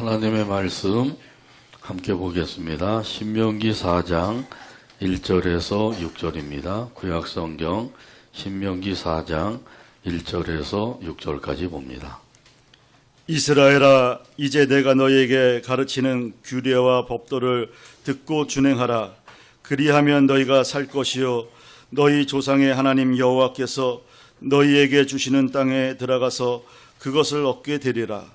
하나님의 말씀 함께 보겠습니다. 신명기 4장 1절에서 6절입니다. 구약성경 신명기 4장 1절에서 6절까지 봅니다. 이스라엘아, 이제 내가 너희에게 가르치는 규례와 법도를 듣고 준행하라. 그리하면 너희가 살 것이요 너희 조상의 하나님 여호와께서 너희에게 주시는 땅에 들어가서 그것을 얻게 되리라.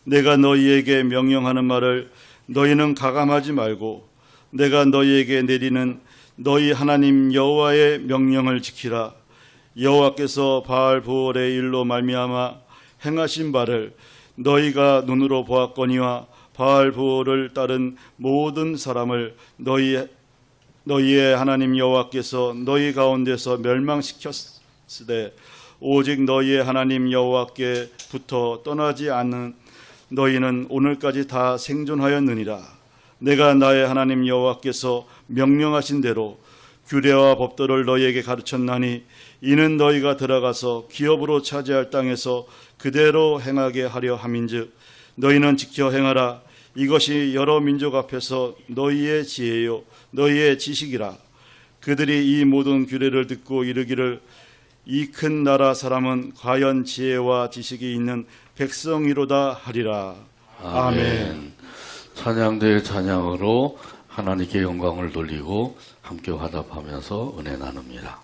내가 너희에게 명령하는 말을 너희는 가감하지 말고 내가 너희에게 내리는 너희 하나님 여호와의 명령을 지키라. 여호와께서 바알브올의 일로 말미암아 행하신 바를 너희가 눈으로 보았거니와 바알브올을 따른 모든 사람을 너희의 하나님 여호와께서 너희 가운데서 멸망시켰으되 오직 너희의 하나님 여호와께부터 떠나지 않는 너희는 오늘까지 다 생존하였느니라. 내가 나의 하나님 여호와께서 명령하신 대로 규례와 법도를 너희에게 가르쳤나니 이는 너희가 들어가서 기업으로 차지할 땅에서 그대로 행하게 하려 함인즉 너희는 지켜 행하라. 이것이 여러 민족 앞에서 너희의 지혜요 너희의 지식이라. 그들이 이 모든 규례를 듣고 이르기를 이 큰 나라 사람은 과연 지혜와 지식이 있는 백성이로다 하리라. 아멘. 찬양대의 찬양으로 하나님께 영광을 돌리고 함께 화답하면서 은혜 나눕니다.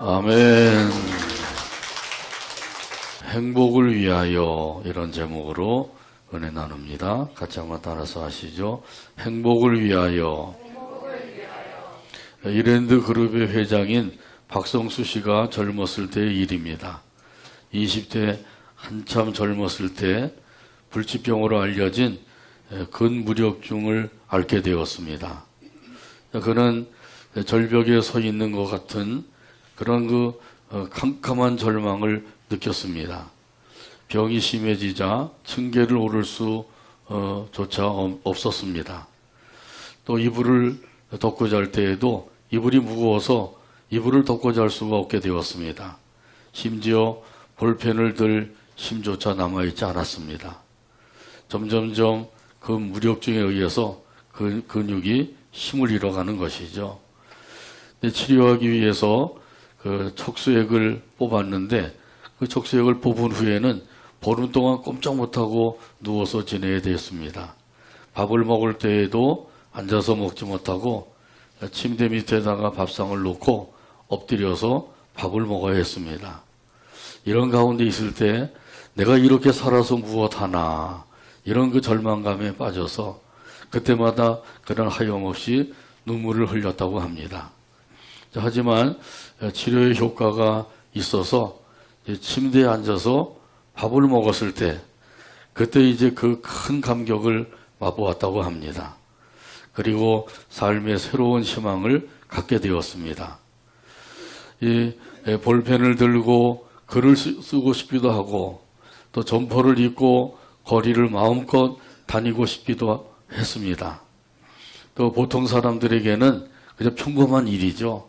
아멘. 행복을 위하여 이런 제목으로 은혜 나눕니다. 같이 한번 따라서 하시죠. 행복을 위하여. 이랜드 그룹의 회장인 박성수 씨가 젊었을 때의 일입니다. 20대 한참 젊었을 때 불치병으로 알려진 근무력증을 앓게 되었습니다. 그는 절벽에 서 있는 것 같은 그런 캄캄한 절망을 느꼈습니다. 병이 심해지자 층계를 오를 수조차 없었습니다. 또 이불을 덮고 잘 때에도 이불이 무거워서 이불을 덮고 잘 수가 없게 되었습니다. 심지어 볼펜을 들 힘조차 남아있지 않았습니다. 점점점 그 무력증에 의해서 그 근육이 힘을 잃어가는 것이죠. 치료하기 위해서 그 척수액을 뽑았는데 그 척수액을 뽑은 후에는 보름 동안 꼼짝 못하고 누워서 지내야 되었습니다. 밥을 먹을 때에도 앉아서 먹지 못하고 침대 밑에다가 밥상을 놓고 엎드려서 밥을 먹어야 했습니다. 이런 가운데 있을 때 내가 이렇게 살아서 무엇하나 이런 그 절망감에 빠져서 그때마다 그런 하염없이 눈물을 흘렸다고 합니다. 하지만 치료의 효과가 있어서 침대에 앉아서 밥을 먹었을 때 그때 이제 그 큰 감격을 맛보았다고 합니다. 그리고 삶의 새로운 희망을 갖게 되었습니다. 이 볼펜을 들고 글을 쓰고 싶기도 하고 또 점퍼를 입고 거리를 마음껏 다니고 싶기도 했습니다. 또 보통 사람들에게는 그냥 평범한 일이죠.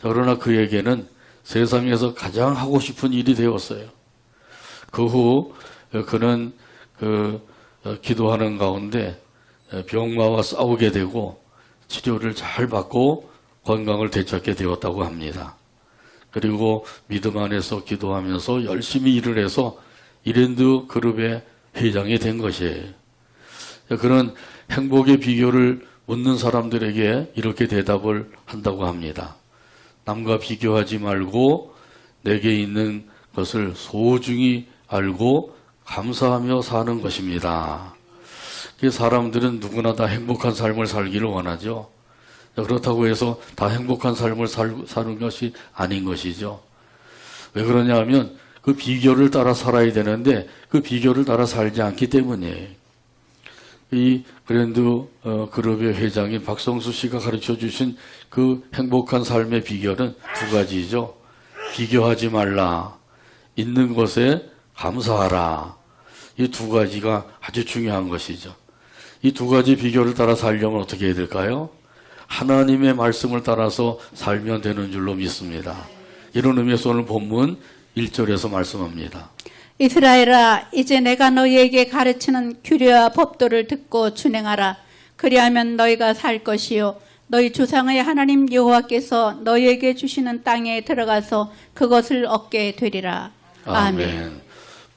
그러나 그에게는 세상에서 가장 하고 싶은 일이 되었어요. 그 후 그는 기도하는 가운데 병마와 싸우게 되고 치료를 잘 받고 건강을 되찾게 되었다고 합니다. 그리고 믿음 안에서 기도하면서 열심히 일을 해서 이랜드 그룹의 회장이 된 것이에요. 그는 행복의 비결을 묻는 사람들에게 이렇게 대답을 한다고 합니다. 남과 비교하지 말고 내게 있는 것을 소중히 알고 감사하며 사는 것입니다. 사람들은 누구나 다 행복한 삶을 살기를 원하죠. 그렇다고 해서 다 행복한 삶을 사는 것이 아닌 것이죠. 왜 그러냐 하면 그 비결을 따라 살아야 되는데 그 비결을 따라 살지 않기 때문이에요. 이 그랜드 그룹의 회장인 박성수 씨가 가르쳐 주신 그 행복한 삶의 비결은 두 가지죠. 비교하지 말라. 있는 것에 감사하라. 이 두 가지가 아주 중요한 것이죠. 이 두 가지 비결을 따라 살려면 어떻게 해야 될까요? 하나님의 말씀을 따라서 살면 되는 줄로 믿습니다. 이런 의미에서 오늘 본문 1절에서 말씀합니다. 이스라엘아, 이제 내가 너희에게 가르치는 규례와 법도를 듣고 준행하라. 그리하면 너희가 살 것이요 너희 조상의 하나님 여호와께서 너희에게 주시는 땅에 들어가서 그것을 얻게 되리라. 아멘.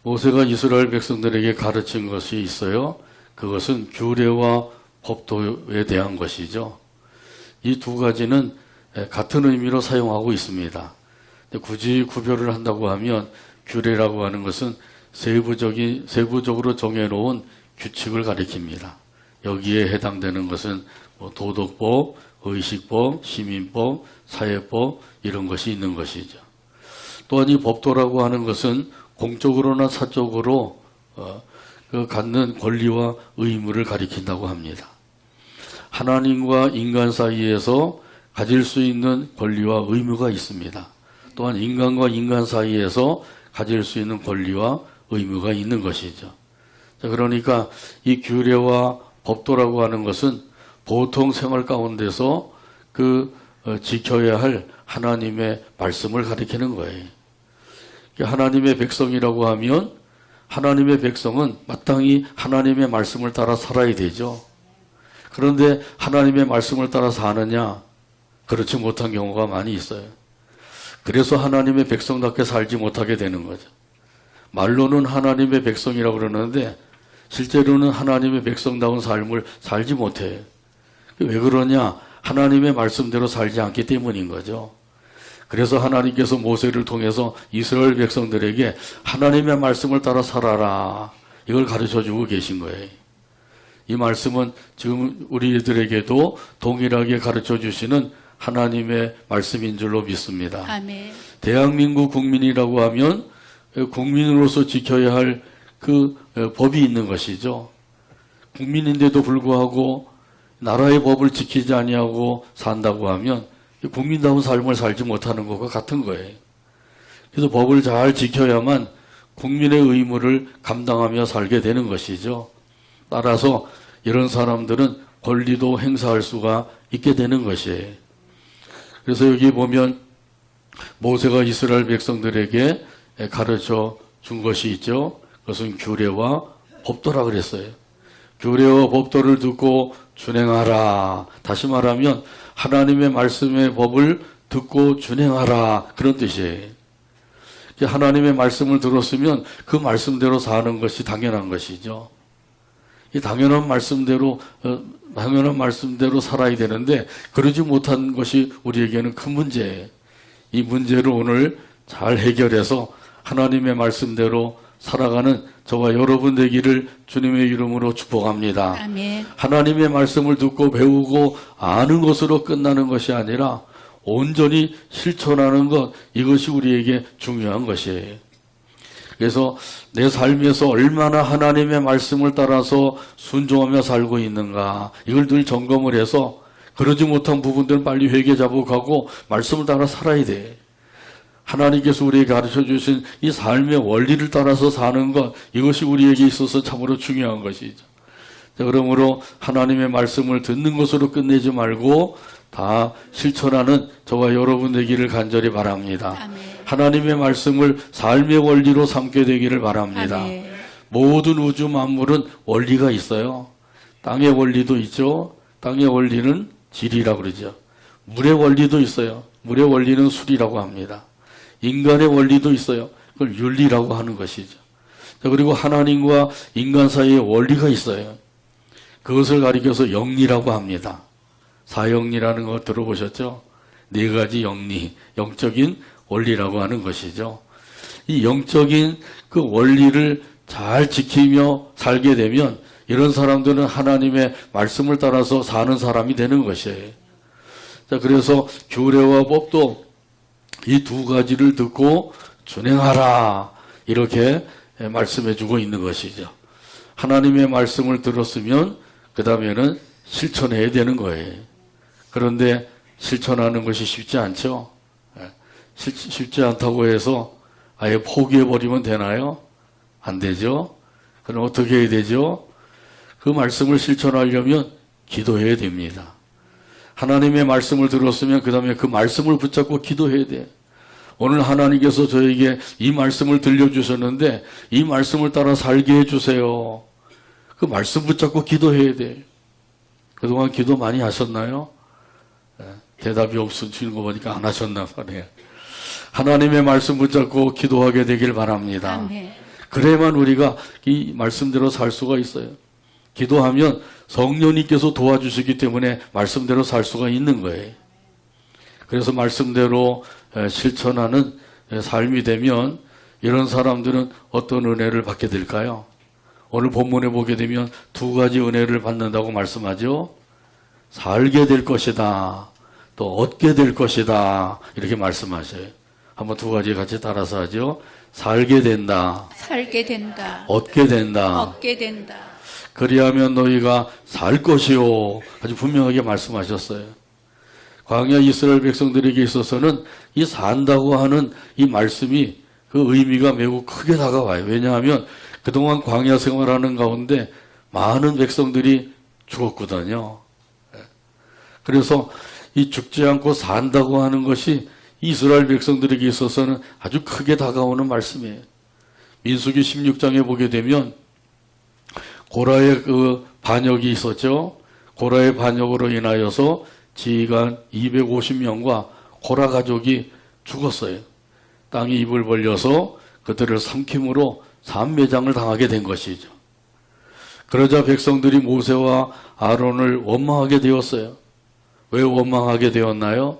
모세가 이스라엘 백성들에게 가르친 것이 있어요. 그것은 규례와 법도에 대한 것이죠. 이 두 가지는 같은 의미로 사용하고 있습니다. 굳이 구별을 한다고 하면 규례라고 하는 것은 세부적으로 정해놓은 규칙을 가리킵니다. 여기에 해당되는 것은 도덕법, 의식법, 시민법, 사회법 이런 것이 있는 것이죠. 또한 이 법도라고 하는 것은 공적으로나 사적으로 갖는 권리와 의무를 가리킨다고 합니다. 하나님과 인간 사이에서 가질 수 있는 권리와 의무가 있습니다. 또한 인간과 인간 사이에서 가질 수 있는 권리와 의무가 있는 것이죠. 그러니까 이 규례와 법도라고 하는 것은 보통 생활 가운데서 지켜야 할 하나님의 말씀을 가리키는 거예요. 하나님의 백성이라고 하면 하나님의 백성은 마땅히 하나님의 말씀을 따라 살아야 되죠. 그런데 하나님의 말씀을 따라 사느냐? 그렇지 못한 경우가 많이 있어요. 그래서 하나님의 백성답게 살지 못하게 되는 거죠. 말로는 하나님의 백성이라고 그러는데 실제로는 하나님의 백성다운 삶을 살지 못해요. 왜 그러냐? 하나님의 말씀대로 살지 않기 때문인 거죠. 그래서 하나님께서 모세를 통해서 이스라엘 백성들에게 하나님의 말씀을 따라 살아라. 이걸 가르쳐주고 계신 거예요. 이 말씀은 지금 우리들에게도 동일하게 가르쳐주시는 하나님의 말씀인 줄로 믿습니다. 아멘. 대한민국 국민이라고 하면 국민으로서 지켜야 할 그 법이 있는 것이죠. 국민인데도 불구하고 나라의 법을 지키지 아니하고 산다고 하면 국민다운 삶을 살지 못하는 것과 같은 거예요. 그래서 법을 잘 지켜야만 국민의 의무를 감당하며 살게 되는 것이죠. 따라서 이런 사람들은 권리도 행사할 수가 있게 되는 것이에요. 그래서 여기 보면 모세가 이스라엘 백성들에게 가르쳐 준 것이 있죠. 그것은 규례와 법도라 그랬어요. 규례와 법도를 듣고 준행하라. 다시 말하면 하나님의 말씀의 법을 듣고 준행하라. 그런 뜻이에요. 하나님의 말씀을 들었으면 그 말씀대로 사는 것이 당연한 것이죠. 이 당연한 말씀대로 살아야 되는데 그러지 못한 것이 우리에게는 큰 문제예요. 이 문제를 오늘 잘 해결해서 하나님의 말씀대로 살아가는 저와 여러분 되기를 주님의 이름으로 축복합니다. 아멘. 하나님의 말씀을 듣고 배우고 아는 것으로 끝나는 것이 아니라 온전히 실천하는 것, 이것이 우리에게 중요한 것이에요. 그래서 내 삶에서 얼마나 하나님의 말씀을 따라서 순종하며 살고 있는가, 이걸 늘 점검을 해서 그러지 못한 부분들은 빨리 회개 자복하고 말씀을 따라 살아야 돼. 하나님께서 우리에게 가르쳐 주신 이 삶의 원리를 따라서 사는 것, 이것이 우리에게 있어서 참으로 중요한 것이죠. 자, 그러므로 하나님의 말씀을 듣는 것으로 끝내지 말고 다 실천하는 저와 여러분 되기를 간절히 바랍니다. 아멘. 하나님의 말씀을 삶의 원리로 삼게 되기를 바랍니다. 아멘. 모든 우주 만물은 원리가 있어요. 땅의 원리도 있죠. 땅의 원리는 질이라고 그러죠. 물의 원리도 있어요. 물의 원리는 술이라고 합니다. 인간의 원리도 있어요. 그걸 윤리라고 하는 것이죠. 자, 그리고 하나님과 인간 사이에 원리가 있어요. 그것을 가리켜서 영리라고 합니다. 사영리라는 거 들어보셨죠? 네 가지 영리, 영적인 원리라고 하는 것이죠. 이 영적인 그 원리를 잘 지키며 살게 되면 이런 사람들은 하나님의 말씀을 따라서 사는 사람이 되는 것이에요. 자, 그래서 규례와 법도 이 두 가지를 듣고 준행하라. 이렇게 말씀해 주고 있는 것이죠. 하나님의 말씀을 들었으면 그 다음에는 실천해야 되는 거예요. 그런데 실천하는 것이 쉽지 않죠. 쉽지 않다고 해서 아예 포기해버리면 되나요? 안 되죠. 그럼 어떻게 해야 되죠? 그 말씀을 실천하려면 기도해야 됩니다. 하나님의 말씀을 들었으면 그 다음에 그 말씀을 붙잡고 기도해야 돼. 오늘 하나님께서 저에게 이 말씀을 들려주셨는데 이 말씀을 따라 살게 해주세요. 그 말씀 붙잡고 기도해야 돼. 그동안 기도 많이 하셨나요? 대답이 없으시는 거 보니까 안 하셨나 봐요. 하나님의 말씀 붙잡고 기도하게 되길 바랍니다. 아멘. 그래야만 우리가 이 말씀대로 살 수가 있어요. 기도하면 성령님께서 도와주시기 때문에 말씀대로 살 수가 있는 거예요. 그래서 말씀대로 실천하는 삶이 되면 이런 사람들은 어떤 은혜를 받게 될까요? 오늘 본문에 보게 되면 두 가지 은혜를 받는다고 말씀하죠. 살게 될 것이다. 또 얻게 될 것이다. 이렇게 말씀하셔요. 한번 두 가지 같이 따라서 하죠. 살게 된다. 살게 된다. 얻게 된다. 얻게 된다. 그리하면 너희가 살 것이요. 아주 분명하게 말씀하셨어요. 광야 이스라엘 백성들에게 있어서는 이 산다고 하는 이 말씀이 그 의미가 매우 크게 다가와요. 왜냐하면 그동안 광야 생활하는 가운데 많은 백성들이 죽었거든요. 그래서 이 죽지 않고 산다고 하는 것이 이스라엘 백성들에게 있어서는 아주 크게 다가오는 말씀이에요. 민수기 16장에 보게 되면 고라의 그 반역이 있었죠. 고라의 반역으로 인하여서 지휘관 250명과 고라 가족이 죽었어요. 땅이 입을 벌려서 그들을 삼킴으로 산매장을 당하게 된 것이죠. 그러자 백성들이 모세와 아론을 원망하게 되었어요. 왜 원망하게 되었나요?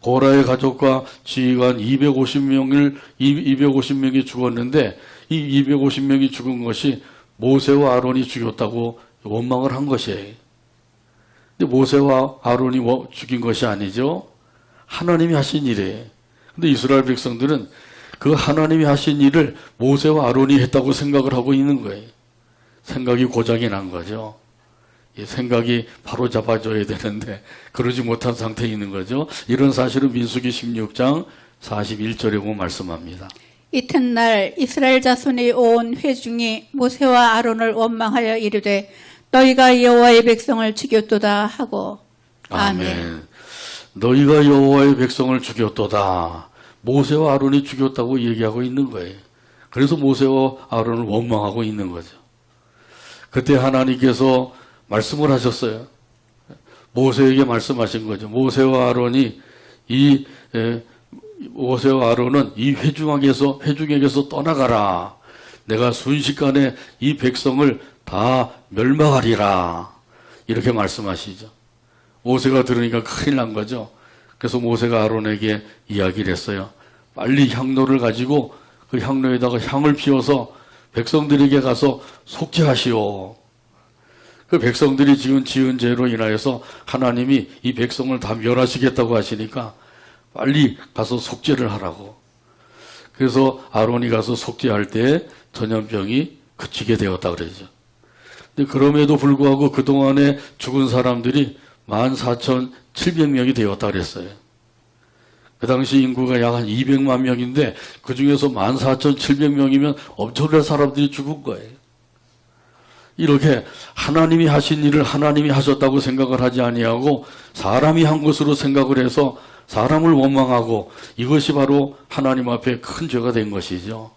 고라의 가족과 지휘관 250명이 죽었는데 이 250명이 죽은 것이 모세와 아론이 죽였다고 원망을 한 것이에요. 근데 모세와 아론이 죽인 것이 아니죠. 하나님이 하신 일이에요. 근데 이스라엘 백성들은 그 하나님이 하신 일을 모세와 아론이 했다고 생각을 하고 있는 거예요. 생각이 고장이 난 거죠. 이 생각이 바로 잡아줘야 되는데 그러지 못한 상태에 있는 거죠. 이런 사실은 민수기 16장 41절에 보면 말씀합니다. 이튿날 이스라엘 자손이 온 회중이 모세와 아론을 원망하여 이르되 너희가 여호와의 백성을 죽였도다 하고 아멘. 너희가 여호와의 백성을 죽였도다. 모세와 아론이 죽였다고 얘기하고 있는 거예요. 그래서 모세와 아론을 원망하고 있는 거죠. 그때 하나님께서 말씀을 하셨어요. 모세에게 말씀하신 거죠. 모세와 아론은 이 회중에게서 떠나가라. 내가 순식간에 이 백성을 다 멸망하리라. 이렇게 말씀하시죠. 모세가 들으니까 큰일 난 거죠. 그래서 모세가 아론에게 이야기를 했어요. 빨리 향로를 가지고 그 향로에다가 향을 피워서 백성들에게 가서 속죄하시오. 그 백성들이 지금 지은 죄로 인하여서 하나님이 이 백성을 다 멸하시겠다고 하시니까 빨리 가서 속죄를 하라고. 그래서 아론이 가서 속죄할 때 전염병이 그치게 되었다 그러죠. 근데 그럼에도 불구하고 그동안에 죽은 사람들이 14,700명이 되었다 그랬어요. 그 당시 인구가 약 한 200만 명인데 그 중에서 14,700명이면 엄청난 사람들이 죽은 거예요. 이렇게 하나님이 하신 일을 하나님이 하셨다고 생각을 하지 아니하고 사람이 한 것으로 생각을 해서 사람을 원망하고 이것이 바로 하나님 앞에 큰 죄가 된 것이죠.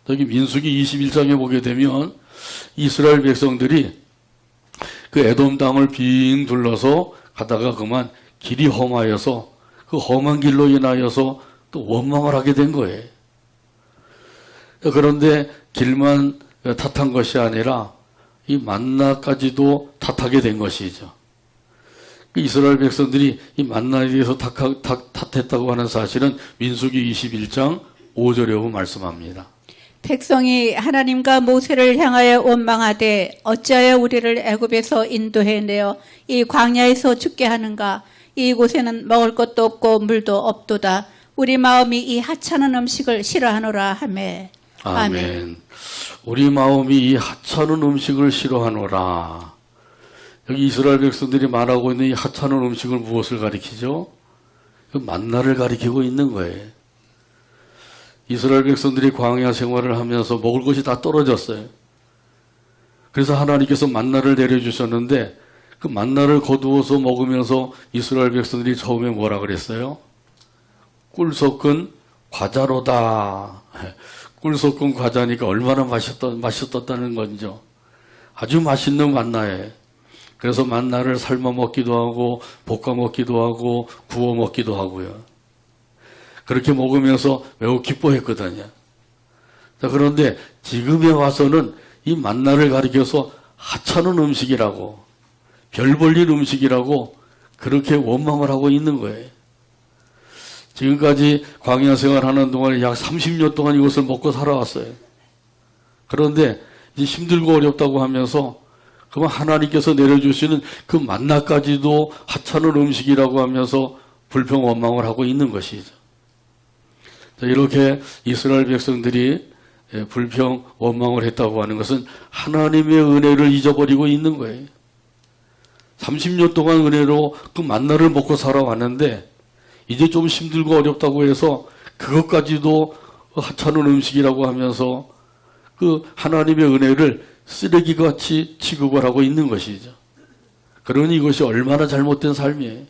여기 민수기 21장에 보게 되면 이스라엘 백성들이 그 에돔 땅을 빙 둘러서 가다가 그만 길이 험하여서 그 험한 길로 인하여서 또 원망을 하게 된 거예요. 그런데 길만 탓한 것이 아니라 이 만나까지도 탓하게 된 것이죠. 이스라엘 백성들이 이 만나에 대해서 탓했다고 하는 사실은 민수기 21장 5절에 보면 말씀합니다. 백성이 하나님과 모세를 향하여 원망하되 어찌하여 우리를 애굽에서 인도해내어 이 광야에서 죽게 하는가. 이곳에는 먹을 것도 없고 물도 없도다. 우리 마음이 이 하찮은 음식을 싫어하노라 하매. 아멘. 우리 마음이 이 하찮은 음식을 싫어하노라. 여기 이스라엘 백성들이 말하고 있는 이 하찮은 음식을 무엇을 가리키죠? 그 만나를 가리키고 있는 거예요. 이스라엘 백성들이 광야 생활을 하면서 먹을 것이 다 떨어졌어요. 그래서 하나님께서 만나를 내려주셨는데 그 만나를 거두어서 먹으면서 이스라엘 백성들이 처음에 뭐라 그랬어요? 꿀 섞은 과자로다. 꿀 섞은 과자니까 얼마나 맛있었다는 건죠. 아주 맛있는 만나에. 그래서 만나를 삶아 먹기도 하고 볶아 먹기도 하고 구워 먹기도 하고요. 그렇게 먹으면서 매우 기뻐했거든요. 자, 그런데 지금에 와서는 이 만나를 가리켜서 하찮은 음식이라고 별 볼일 음식이라고 그렇게 원망을 하고 있는 거예요. 지금까지 광야 생활하는 동안에 약 30년 동안 이것을 먹고 살아왔어요. 그런데 이제 힘들고 어렵다고 하면서 그만 하나님께서 내려주시는 그 만나까지도 하찮은 음식이라고 하면서 불평 원망을 하고 있는 것이죠. 자, 이렇게 이스라엘 백성들이 불평 원망을 했다고 하는 것은 하나님의 은혜를 잊어버리고 있는 거예요. 30년 동안 은혜로 그 만나를 먹고 살아왔는데 이제 좀 힘들고 어렵다고 해서 그것까지도 하찮은 음식이라고 하면서 그 하나님의 은혜를 쓰레기같이 취급을 하고 있는 것이죠. 그러니 이것이 얼마나 잘못된 삶이에요.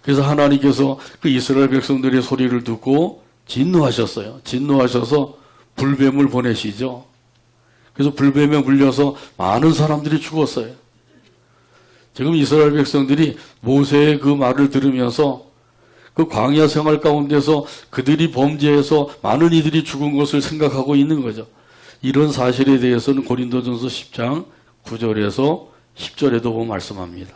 그래서 하나님께서 그 이스라엘 백성들의 소리를 듣고 진노하셨어요. 진노하셔서 불뱀을 보내시죠. 그래서 불뱀에 물려서 많은 사람들이 죽었어요. 지금 이스라엘 백성들이 모세의 그 말을 들으면서 그 광야 생활 가운데서 그들이 범죄해서 많은 이들이 죽은 것을 생각하고 있는 거죠. 이런 사실에 대해서는 고린도전서 10장 9절에서 10절에도 보면 말씀합니다.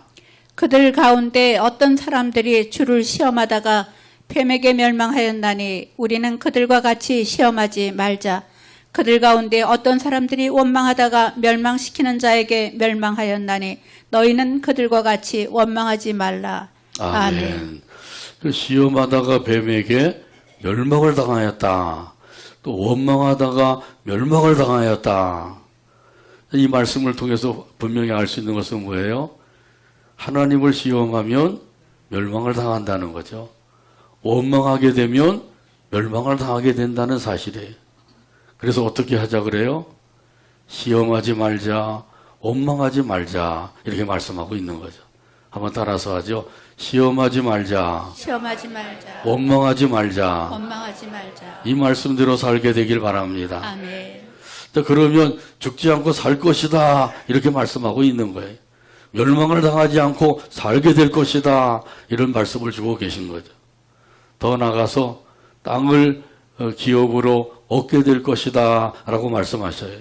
그들 가운데 어떤 사람들이 주를 시험하다가 뱀에게 멸망하였나니 우리는 그들과 같이 시험하지 말자. 그들 가운데 어떤 사람들이 원망하다가 멸망시키는 자에게 멸망하였나니 너희는 그들과 같이 원망하지 말라. 아멘. 그 시험하다가 뱀에게 멸망을 당하였다. 또 원망하다가 멸망을 당하였다. 이 말씀을 통해서 분명히 알 수 있는 것은 뭐예요? 하나님을 시험하면 멸망을 당한다는 거죠. 원망하게 되면 멸망을 당하게 된다는 사실이에요. 그래서 어떻게 하자 그래요? 시험하지 말자, 원망하지 말자 이렇게 말씀하고 있는 거죠. 한번 따라서 하죠. 시험하지 말자, 시험하지 말자. 원망하지 말자. 원망하지 말자. 이 말씀대로 살게 되길 바랍니다. 아멘. 자, 그러면 죽지 않고 살 것이다 이렇게 말씀하고 있는 거예요. 멸망을 당하지 않고 살게 될 것이다 이런 말씀을 주고 계신 거죠. 더 나아가서 땅을 기업으로 얻게 될 것이다 라고 말씀하셔요.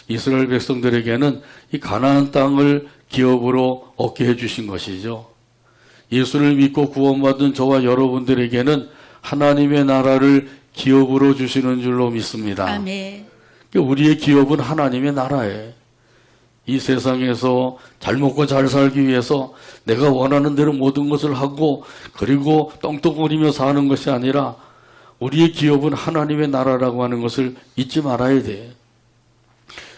이스라엘 백성들에게는 이 가나안 땅을 기업으로 얻게 해주신 것이죠. 예수를 믿고 구원받은 저와 여러분들에게는 하나님의 나라를 기업으로 주시는 줄로 믿습니다. 아멘. 우리의 기업은 하나님의 나라예요. 이 세상에서 잘 먹고 잘 살기 위해서 내가 원하는 대로 모든 것을 하고 그리고 떵떵거리며 사는 것이 아니라 우리의 기업은 하나님의 나라라고 하는 것을 잊지 말아야 돼요.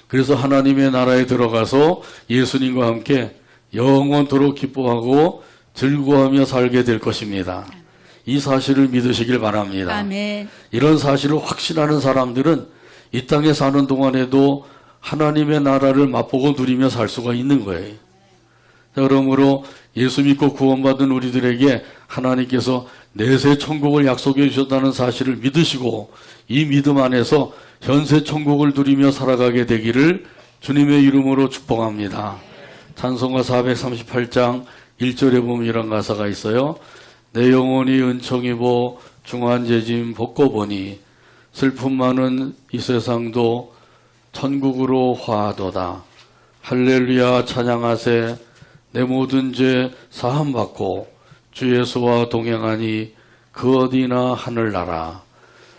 그래서 하나님의 나라에 들어가서 예수님과 함께 영원토록 기뻐하고 즐거워하며 살게 될 것입니다. 이 사실을 믿으시길 바랍니다. 아멘. 이런 사실을 확신하는 사람들은 이 땅에 사는 동안에도 하나님의 나라를 맛보고 누리며 살 수가 있는 거예요. 그러므로 예수 믿고 구원받은 우리들에게 하나님께서 내세 천국을 약속해 주셨다는 사실을 믿으시고 이 믿음 안에서 현세 천국을 누리며 살아가게 되기를 주님의 이름으로 축복합니다. 찬송가 438장 1절에 보면 이런 가사가 있어요. 내 영혼이 은총 입어 중환제짐 벗고 보니 슬픔 많은 이 세상도 천국으로 화하도다. 할렐루야 찬양하세. 내 모든 죄 사함받고 주 예수와 동행하니 그 어디나 하늘나라.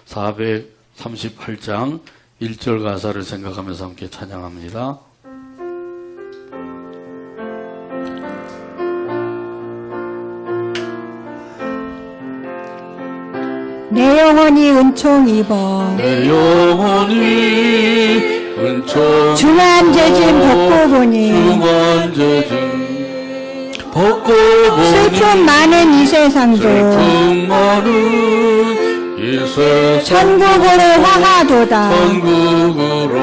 438장 1절 가사를 생각하면서 함께 찬양합니다. 내 영혼이 은총 입어 내 영혼이 은총 중한 죄짐 벗고 보니 중한 죄짐 벗고 보니 슬픔 많은 이 세상도 슬픔 많은 이 세상 천국으로 화하도다. 천국으로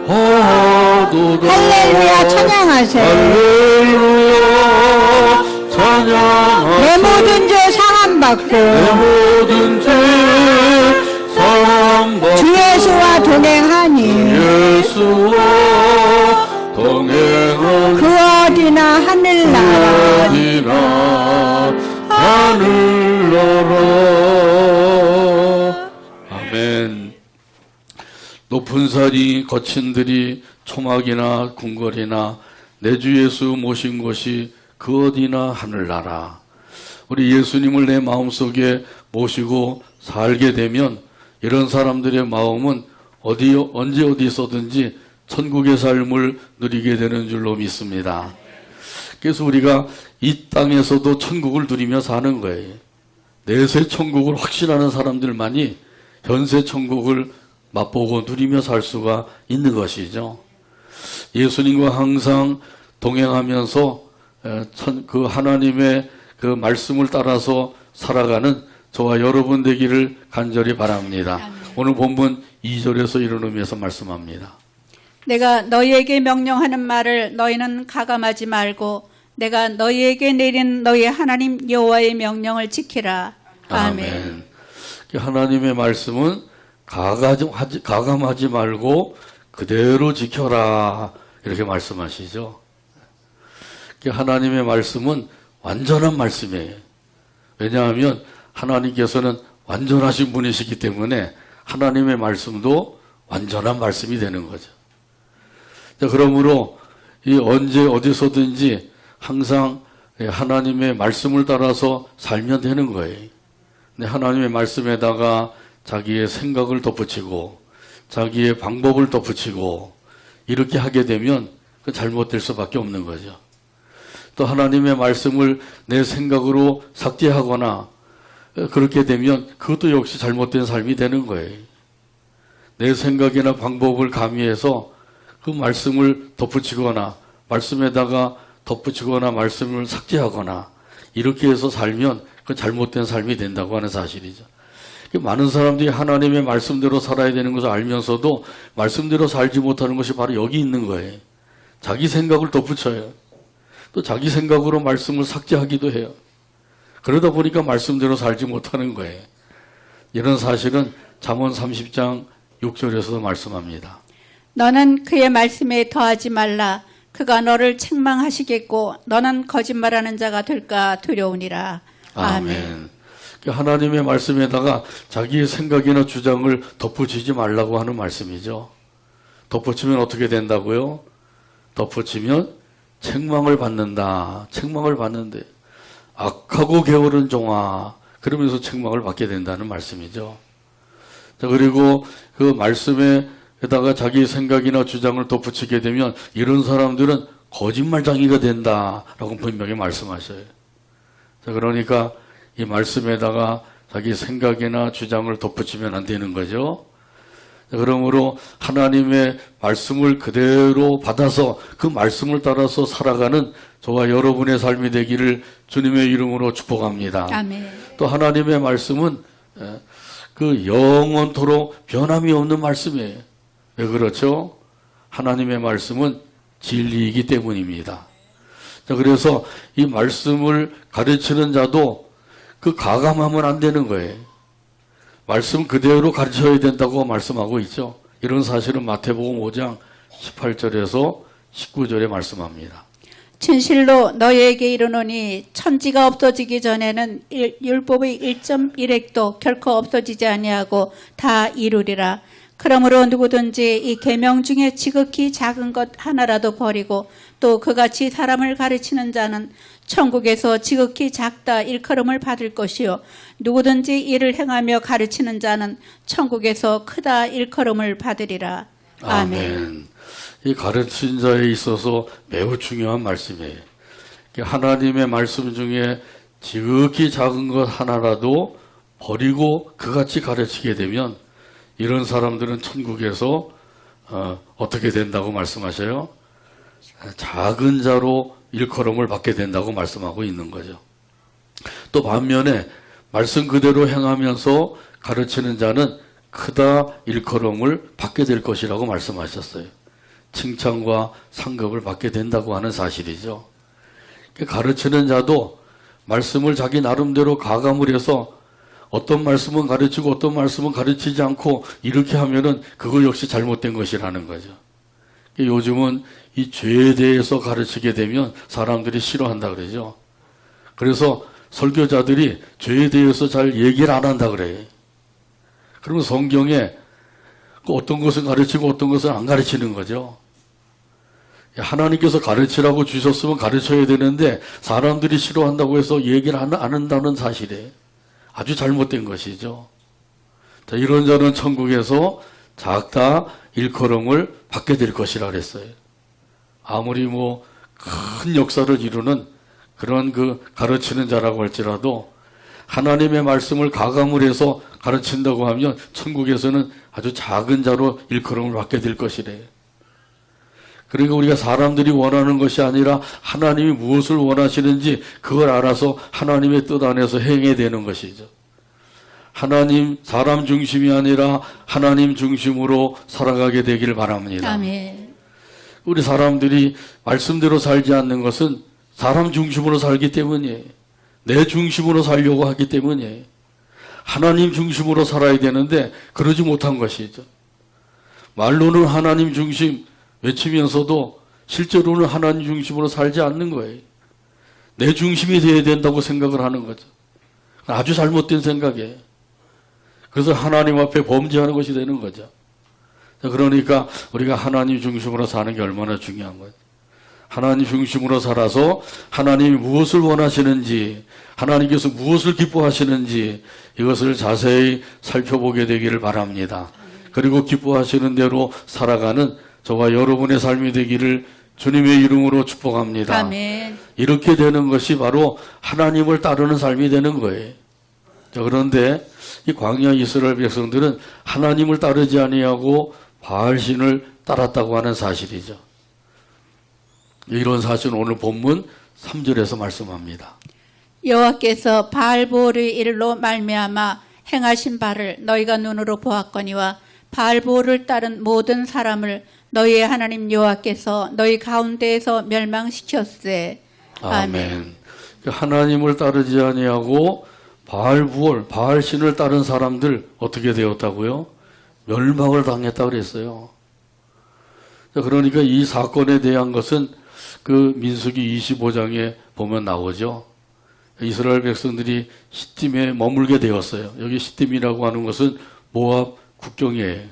화하도다. 할렐루야 찬양하세. 할렐루야 찬양하세. 내 모든 죄 사함받고 내 모든 죄 사함받고 주 예수와 동행하니 예수와 동행하니 그 어디나 하늘나라. 어디나 하늘나라. 아멘. 높은 산이 거친 들이 초막이나 궁궐이나 내 주 예수 모신 곳이 그 어디나 하늘나라. 우리 예수님을 내 마음속에 모시고 살게 되면 이런 사람들의 마음은 언제 어디 있어든지 천국의 삶을 누리게 되는 줄로 믿습니다. 그래서 우리가 이 땅에서도 천국을 누리며 사는 거예요. 내세 천국을 확신하는 사람들만이 현세 천국을 맛보고 누리며 살 수가 있는 것이죠. 예수님과 항상 동행하면서 그 하나님의 그 말씀을 따라서 살아가는 저와 여러분 되기를 간절히 바랍니다. 아멘. 오늘 본문 2절에서 이런 의미에서 말씀합니다. 내가 너희에게 명령하는 말을 너희는 가감하지 말고 내가 너희에게 내린 너희 하나님 여호와의 명령을 지키라. 아멘. 하나님의 말씀은 가감하지 말고 그대로 지켜라 이렇게 말씀하시죠. 하나님의 말씀은 완전한 말씀이에요. 왜냐하면 하나님께서는 완전하신 분이시기 때문에 하나님의 말씀도 완전한 말씀이 되는 거죠. 자, 그러므로 언제 어디서든지 항상 하나님의 말씀을 따라서 살면 되는 거예요. 근데 하나님의 말씀에다가 자기의 생각을 덧붙이고 자기의 방법을 덧붙이고 이렇게 하게 되면 그 잘못될 수밖에 없는 거죠. 또 하나님의 말씀을 내 생각으로 삭제하거나 그렇게 되면 그것도 역시 잘못된 삶이 되는 거예요. 내 생각이나 방법을 가미해서 그 말씀을 덧붙이거나 말씀에다가 덧붙이거나 말씀을 삭제하거나 이렇게 해서 살면 그 잘못된 삶이 된다고 하는 사실이죠. 많은 사람들이 하나님의 말씀대로 살아야 되는 것을 알면서도 말씀대로 살지 못하는 것이 바로 여기 있는 거예요. 자기 생각을 덧붙여요. 또 자기 생각으로 말씀을 삭제하기도 해요. 그러다 보니까 말씀대로 살지 못하는 거예요. 이런 사실은 잠언 30장 6절에서도 말씀합니다. 너는 그의 말씀에 더하지 말라. 그가 너를 책망하시겠고 너는 거짓말하는 자가 될까 두려우니라. 아멘. 하나님의 말씀에다가 자기의 생각이나 주장을 덧붙이지 말라고 하는 말씀이죠. 덧붙이면 어떻게 된다고요? 덧붙이면 책망을 받는다. 책망을 받는데 악하고 게으른 종아 그러면서 책망을 받게 된다는 말씀이죠. 자, 그리고 그 말씀에다가 자기 생각이나 주장을 덧붙이게 되면 이런 사람들은 거짓말쟁이가 된다라고 분명히 말씀하셔요. 자, 그러니까 이 말씀에다가 자기 생각이나 주장을 덧붙이면 안 되는 거죠. 자, 그러므로 하나님의 말씀을 그대로 받아서 그 말씀을 따라서 살아가는 저와 여러분의 삶이 되기를 주님의 이름으로 축복합니다. 아멘. 또 하나님의 말씀은 그 영원토록 변함이 없는 말씀이에요. 왜 그렇죠? 하나님의 말씀은 진리이기 때문입니다. 자, 그래서 이 말씀을 가르치는 자도 그 가감하면 안 되는 거예요. 말씀 그대로 가르쳐야 된다고 말씀하고 있죠. 이런 사실은 마태복음 5장 18절에서 19절에 말씀합니다. 진실로 너희에게 이르노니 천지가 없어지기 전에는 율법의 1.1획도 결코 없어지지 아니하고 다 이루리라. 그러므로 누구든지 이 계명 중에 지극히 작은 것 하나라도 버리고 또 그같이 사람을 가르치는 자는 천국에서 지극히 작다 일컬음을 받을 것이요 누구든지 이를 행하며 가르치는 자는 천국에서 크다 일컬음을 받으리라. 아멘. 이 가르친 자에 있어서 매우 중요한 말씀이에요. 하나님의 말씀 중에 지극히 작은 것 하나라도 버리고 그같이 가르치게 되면 이런 사람들은 천국에서 어떻게 된다고 말씀하셔요? 작은 자로 일컬음을 받게 된다고 말씀하고 있는 거죠. 또 반면에 말씀 그대로 행하면서 가르치는 자는 크다 일컬음을 받게 될 것이라고 말씀하셨어요. 칭찬과 상급을 받게 된다고 하는 사실이죠. 가르치는 자도 말씀을 자기 나름대로 가감을 해서 어떤 말씀은 가르치고 어떤 말씀은 가르치지 않고 이렇게 하면은 그거 역시 잘못된 것이라는 거죠. 요즘은 이 죄에 대해서 가르치게 되면 사람들이 싫어한다 그러죠. 그래서 설교자들이 죄에 대해서 잘 얘기를 안 한다 그래요. 그러면 성경에 어떤 것은 가르치고 어떤 것은 안 가르치는 거죠. 하나님께서 가르치라고 주셨으면 가르쳐야 되는데 사람들이 싫어한다고 해서 얘기를 안 한다는 사실이에요. 아주 잘못된 것이죠. 자, 이런 자는 천국에서 작다 일컬음을 받게 될 것이라 그랬어요. 아무리 큰 역사를 이루는 그런 그 가르치는 자라고 할지라도 하나님의 말씀을 가감을 해서 가르친다고 하면 천국에서는 아주 작은 자로 일컬음을 받게 될 것이래요. 그러니까 우리가 사람들이 원하는 것이 아니라 하나님이 무엇을 원하시는지 그걸 알아서 하나님의 뜻 안에서 행해야 되는 것이죠. 하나님, 사람 중심이 아니라 하나님 중심으로 살아가게 되기를 바랍니다. 아멘. 우리 사람들이 말씀대로 살지 않는 것은 사람 중심으로 살기 때문이에요. 내 중심으로 살려고 하기 때문이에요. 하나님 중심으로 살아야 되는데 그러지 못한 것이죠. 말로는 하나님 중심 외치면서도 실제로는 하나님 중심으로 살지 않는 거예요. 내 중심이 되어야 된다고 생각을 하는 거죠. 아주 잘못된 생각이에요. 그래서 하나님 앞에 범죄하는 것이 되는 거죠. 그러니까 우리가 하나님 중심으로 사는 게 얼마나 중요한 거죠. 하나님 중심으로 살아서 하나님이 무엇을 원하시는지, 하나님께서 무엇을 기뻐하시는지 이것을 자세히 살펴보게 되기를 바랍니다. 그리고 기뻐하시는 대로 살아가는 저와 여러분의 삶이 되기를 주님의 이름으로 축복합니다. 아멘. 이렇게 되는 것이 바로 하나님을 따르는 삶이 되는 거예요. 자, 그런데 이 광야 이스라엘 백성들은 하나님을 따르지 아니하고 바알신을 따랐다고 하는 사실이죠. 이런 사실은 오늘 본문 3절에서 말씀합니다. 여호와께서 바알보올의 일로 말미암아 행하신 바를 너희가 눈으로 보았거니와 바알보올을 따른 모든 사람을 너희의 하나님 여호와께서 너희 가운데에서 멸망시켰으되. 아멘. 하나님을 따르지 아니하고 바알부올, 바알신을 따른 사람들 어떻게 되었다고요? 멸망을 당했다 그랬어요. 그러니까 이 사건에 대한 것은 그 민수기 25장에 보면 나오죠. 이스라엘 백성들이 시딤에 머물게 되었어요. 여기 시딤이라고 하는 것은 모압 국경이에요.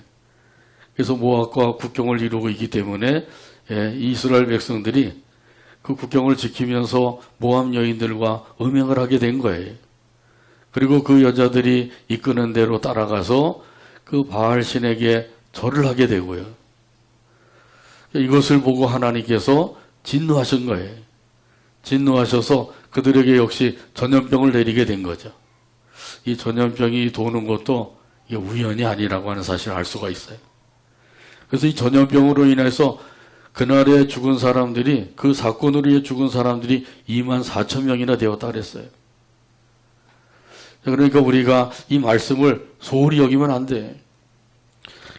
그래서 모압과 국경을 이루고 있기 때문에 이스라엘 백성들이 그 국경을 지키면서 모압 여인들과 음행을 하게 된 거예요. 그리고 그 여자들이 이끄는 대로 따라가서 그 바알신에게 절을 하게 되고요. 이것을 보고 하나님께서 진노하신 거예요. 진노하셔서 그들에게 역시 전염병을 내리게 된 거죠. 이 전염병이 도는 것도 이게 우연이 아니라고 하는 사실을 알 수가 있어요. 그래서 이 전염병으로 인해서 그날에 죽은 사람들이, 그 사건으로 죽은 사람들이 24,000명이나 되었다 그랬어요. 그러니까 우리가 이 말씀을 소홀히 여기면 안 돼.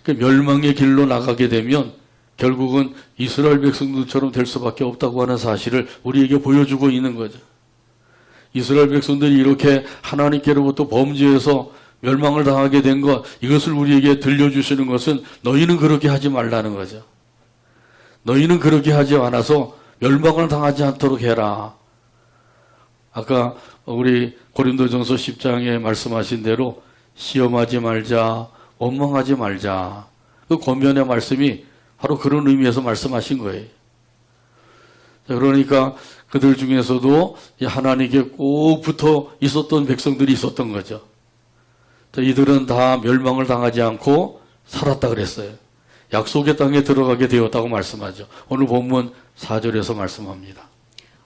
그러니까 멸망의 길로 나가게 되면 결국은 이스라엘 백성들처럼 될 수밖에 없다고 하는 사실을 우리에게 보여주고 있는 거죠. 이스라엘 백성들이 이렇게 하나님께로부터 범죄해서 멸망을 당하게 된 것, 이것을 우리에게 들려주시는 것은 너희는 그렇게 하지 말라는 거죠. 너희는 그렇게 하지 않아서 멸망을 당하지 않도록 해라. 아까 우리 고린도전서 10장에 말씀하신 대로 시험하지 말자, 원망하지 말자. 그 권면의 말씀이 바로 그런 의미에서 말씀하신 거예요. 그러니까 그들 중에서도 하나님께 꼭 붙어 있었던 백성들이 있었던 거죠. 이들은 다 멸망을 당하지 않고 살았다 그랬어요. 약속의 땅에 들어가게 되었다고 말씀하죠. 오늘 본문 4절에서 말씀합니다.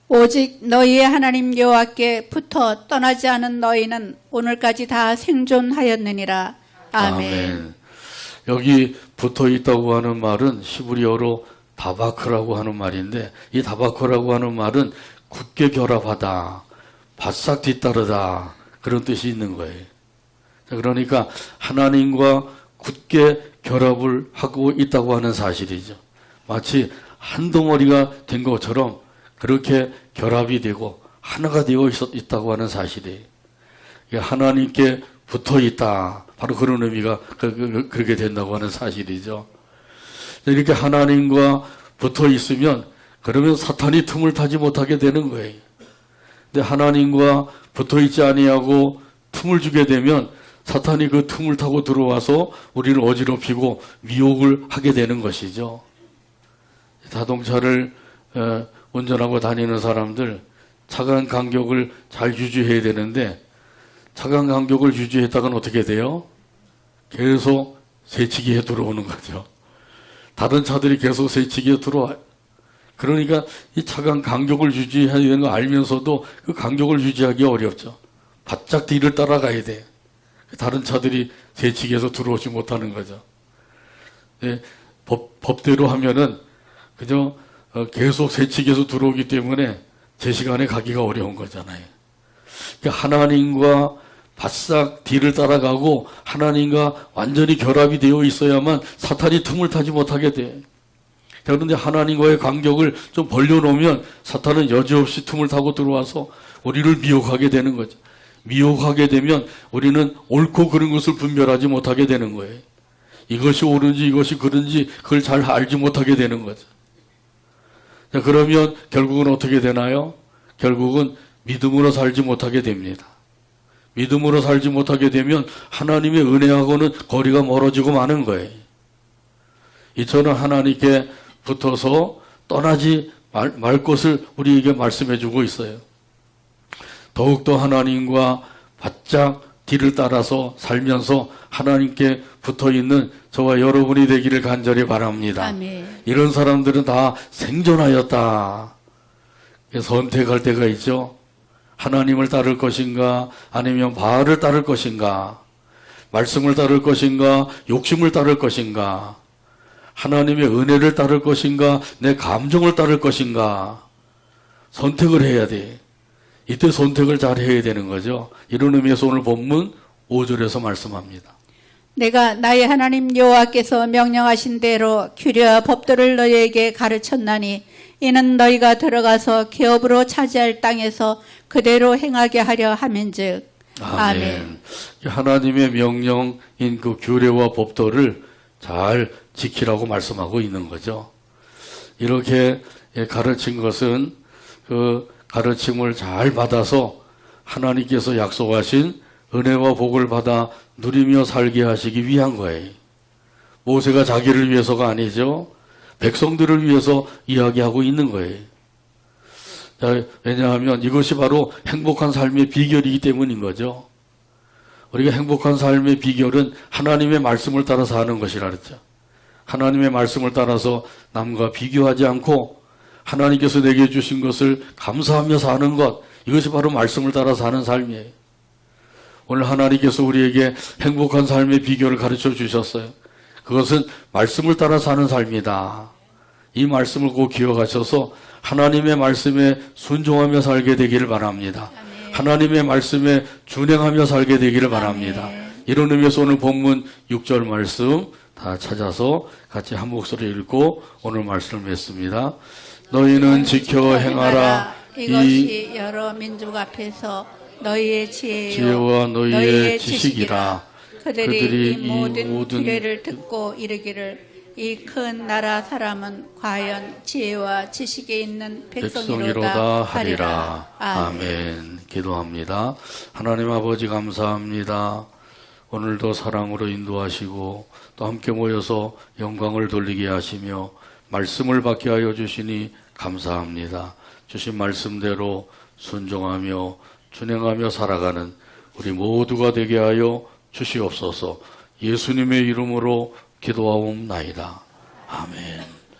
오직 너희의 하나님 여호와께 붙어 떠나지 않은 너희는 오늘까지 다 생존하였느니라. 아멘. 여기 붙어 있다고 하는 말은 히브리어로 다바크라고 하는 말인데, 이 다바크라고 하는 말은 굳게 결합하다, 바싹 뒤따르다, 그런 뜻이 있는 거예요. 그러니까 하나님과 굳게 결합을 하고 있다고 하는 사실이죠. 마치 한 덩어리가 된 것처럼 그렇게 결합이 되고 하나가 되어 있다고 하는 사실이에요. 하나님께 붙어 있다. 바로 그런 의미가 그렇게 된다고 하는 사실이죠. 이렇게 하나님과 붙어 있으면 그러면 사탄이 틈을 타지 못하게 되는 거예요. 근데 하나님과 붙어 있지 아니하고 틈을 주게 되면 사탄이 그 틈을 타고 들어와서 우리를 어지럽히고 미혹을 하게 되는 것이죠. 자동차를 운전하고 다니는 사람들 차간 간격을 잘 유지해야 되는데 차간 간격을 유지했다가는 어떻게 돼요? 계속 새치기에 들어오는 거죠. 다른 차들이 계속 새치기에 들어와요. 그러니까 이 차간 간격을 유지해야 되는 거 알면서도 그 간격을 유지하기 어렵죠. 바짝 뒤를 따라가야 돼. 다른 차들이 새치기에서 들어오지 못하는 거죠. 네, 법대로 하면은 그저 계속 새치기에서 들어오기 때문에 제 시간에 가기가 어려운 거잖아요. 그러니까 하나님과 바싹 뒤를 따라가고 하나님과 완전히 결합이 되어 있어야만 사탄이 틈을 타지 못하게 돼. 그런데 하나님과의 간격을 좀 벌려놓으면 사탄은 여지없이 틈을 타고 들어와서 우리를 미혹하게 되는 거죠. 미혹하게 되면 우리는 옳고 그른 것을 분별하지 못하게 되는 거예요. 이것이 옳은지 이것이 그른지 그걸 잘 알지 못하게 되는 거죠. 자, 그러면 결국은 어떻게 되나요? 결국은 믿음으로 살지 못하게 됩니다. 믿음으로 살지 못하게 되면 하나님의 은혜하고는 거리가 멀어지고 마는 거예요. 이처럼 하나님께 붙어서 떠나지 말 것을 우리에게 말씀해 주고 있어요. 더욱더 하나님과 바짝 뒤를 따라서 살면서 하나님께 붙어있는 저와 여러분이 되기를 간절히 바랍니다. 아멘. 이런 사람들은 다 생존하였다. 선택할 때가 있죠. 하나님을 따를 것인가 아니면 바알을 따를 것인가, 말씀을 따를 것인가 욕심을 따를 것인가. 하나님의 은혜를 따를 것인가, 내 감정을 따를 것인가, 선택을 해야 돼. 이때 선택을 잘 해야 되는 거죠. 이런 의미에서 오늘 본문 5절에서 말씀합니다. 내가 나의 하나님 여호와께서 명령하신 대로 규례와 법도를 너희에게 가르쳤나니 이는 너희가 들어가서 기업으로 차지할 땅에서 그대로 행하게 하려 함인즉. 아멘. 하나님의 명령인 그 규례와 법도를 잘 지키라고 말씀하고 있는 거죠. 이렇게 가르친 것은 그 가르침을 잘 받아서 하나님께서 약속하신 은혜와 복을 받아 누리며 살게 하시기 위한 거예요. 모세가 자기를 위해서가 아니죠. 백성들을 위해서 이야기하고 있는 거예요. 자, 왜냐하면 이것이 바로 행복한 삶의 비결이기 때문인 거죠. 우리가 행복한 삶의 비결은 하나님의 말씀을 따라서 하는 것이라 그랬죠. 하나님의 말씀을 따라서 남과 비교하지 않고 하나님께서 내게 주신 것을 감사하며 사는 것, 이것이 바로 말씀을 따라 사는 삶이에요. 오늘 하나님께서 우리에게 행복한 삶의 비결을 가르쳐 주셨어요. 그것은 말씀을 따라 사는 삶이다. 이 말씀을 꼭 기억하셔서 하나님의 말씀에 순종하며 살게 되기를 바랍니다. 아멘. 하나님의 말씀에 준행하며 살게 되기를 바랍니다. 아멘. 이런 의미에서 오늘 본문 6절 말씀 다 찾아서 같이 한 목소리 읽고 오늘 말씀을 맺습니다. 너희는 지켜 행하라. 이것이 여러 민족 앞에서 너희의 지혜와 너희의 지식이라. 그들이 이 모든 규례를 듣고 이르기를 이 큰 나라 사람은 과연 지혜와 지식에 있는 백성이로다 하리라. 아멘. 기도합니다. 하나님 아버지 감사합니다. 오늘도 사랑으로 인도하시고 또 함께 모여서 영광을 돌리게 하시며 말씀을 받게 하여 주시니 감사합니다. 주신 말씀대로 순종하며 준행하며 살아가는 우리 모두가 되게 하여 주시옵소서. 예수님의 이름으로 기도하옵나이다. 아멘.